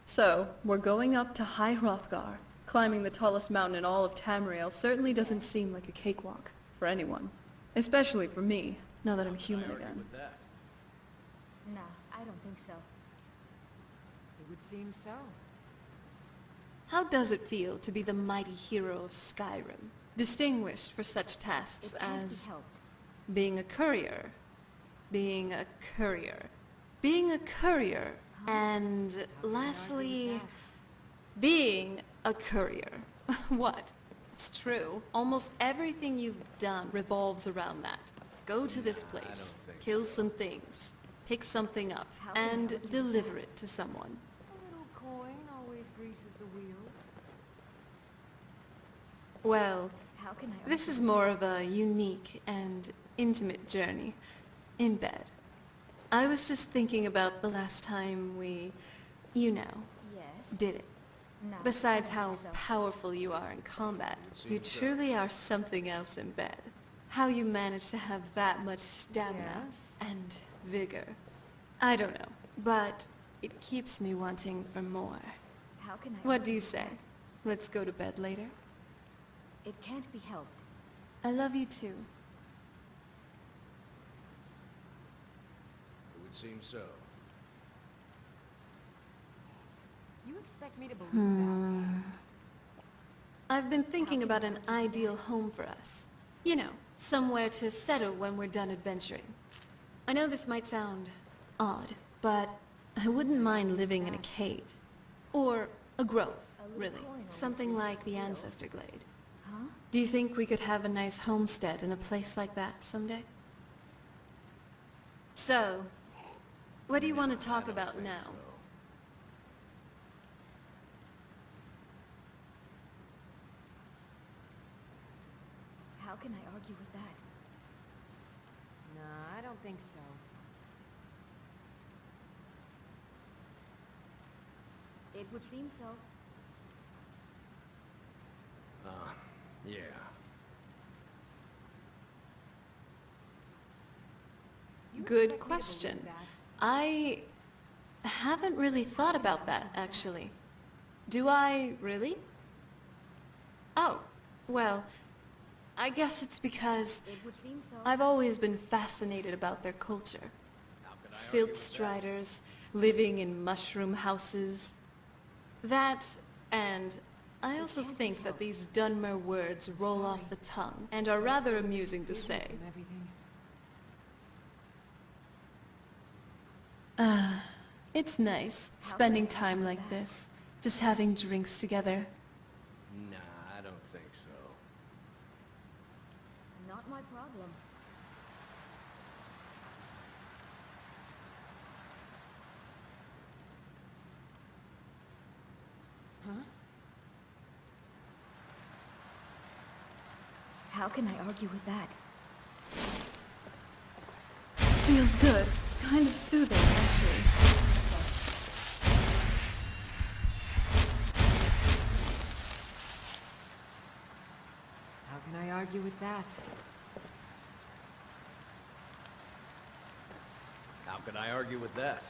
Speaker 13: So, we're going up to High Hrothgar. Climbing the tallest mountain in all of Tamriel certainly doesn't seem like a cakewalk for anyone. Especially for me, now that I'm human again.
Speaker 2: Nah, I don't think so.
Speaker 11: It would seem so.
Speaker 3: How does it feel to be the mighty hero of Skyrim, distinguished for such tasks as being a courier, being a courier, and lastly, being a courier? What? It's true. Almost everything you've done revolves around that. Go to this place, kill some things, pick something up, and deliver it to someone.
Speaker 11: A little coin always greases the wheels.
Speaker 3: Well, this is more of a unique and intimate journey, in bed. I was just thinking about the last time we, you know, did it.
Speaker 2: No,
Speaker 3: Besides how powerful you are in combat, you truly are something else in bed. How you manage to have that much stamina and vigor. I don't know, but it keeps me wanting for more.
Speaker 2: How can I
Speaker 3: What do
Speaker 2: argue
Speaker 3: you
Speaker 2: with
Speaker 3: say?
Speaker 2: that?
Speaker 3: Let's go to bed later?
Speaker 2: It can't be helped.
Speaker 3: I love you too.
Speaker 12: It would seem so.
Speaker 11: You expect me to believe that?
Speaker 3: I've been thinking about an ideal home for us. You know, somewhere to settle when we're done adventuring. I know this might sound odd, but I wouldn't mind living in a cave. Or a grove, really. Something like the Ancestor Glade.
Speaker 2: Huh?
Speaker 3: Do you think we could have a nice homestead in a place like that someday? So, what do you want to talk about now?
Speaker 2: How can I argue with that?
Speaker 11: Nah, I don't think so.
Speaker 2: It would seem so.
Speaker 12: Yeah.
Speaker 3: Good question. I haven't really thought about that, actually. Do I really? Oh, well, I guess it's because
Speaker 2: It would seem so.
Speaker 3: I've always been fascinated about their culture. Silt striders, living in mushroom houses. That, and I also think that these Dunmer words roll off the tongue and are rather amusing to say. It's nice spending time like this,
Speaker 13: Just having drinks together.
Speaker 12: Nah, I don't think so.
Speaker 2: Not my problem.
Speaker 11: Huh?
Speaker 2: How can I argue with that?
Speaker 13: Feels good. Kind of soothing, actually.
Speaker 11: How can I argue with that?
Speaker 12: How can I argue with that?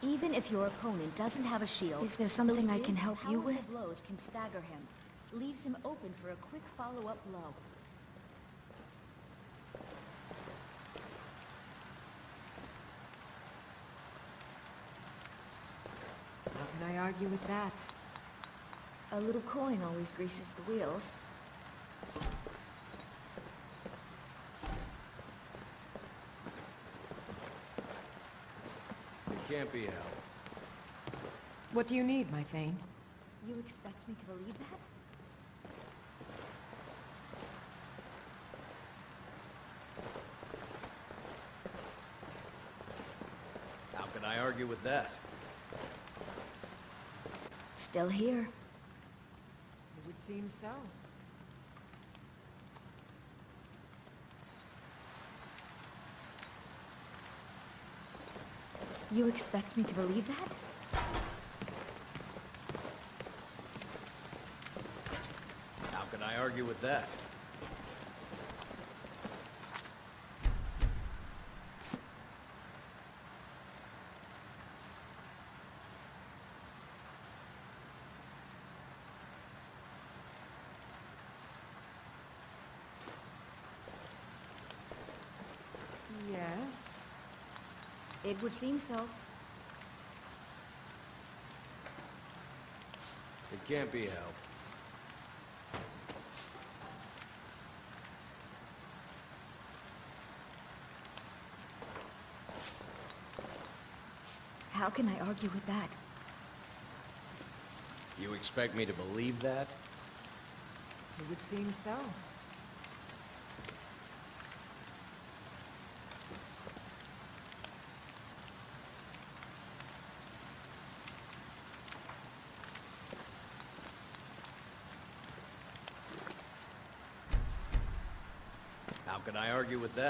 Speaker 2: Even if your opponent doesn't have a shield, is there something I can help you with? Blows can stagger him, leaves him open for a quick follow-up blow.
Speaker 11: How can I argue with that?
Speaker 2: A little coin always greases the wheels.
Speaker 12: It can't be helped.
Speaker 11: What do you need, my Thane?
Speaker 2: You expect me to believe that?
Speaker 12: How can I argue with that?
Speaker 2: Still here.
Speaker 11: It would seem so.
Speaker 2: You expect me to believe that?
Speaker 12: How can I argue with that?
Speaker 11: Yes.
Speaker 2: It would seem so.
Speaker 12: It can't be helped.
Speaker 2: How can I argue with that?
Speaker 12: You expect me to believe that?
Speaker 11: It would seem so.
Speaker 12: How can I argue with that?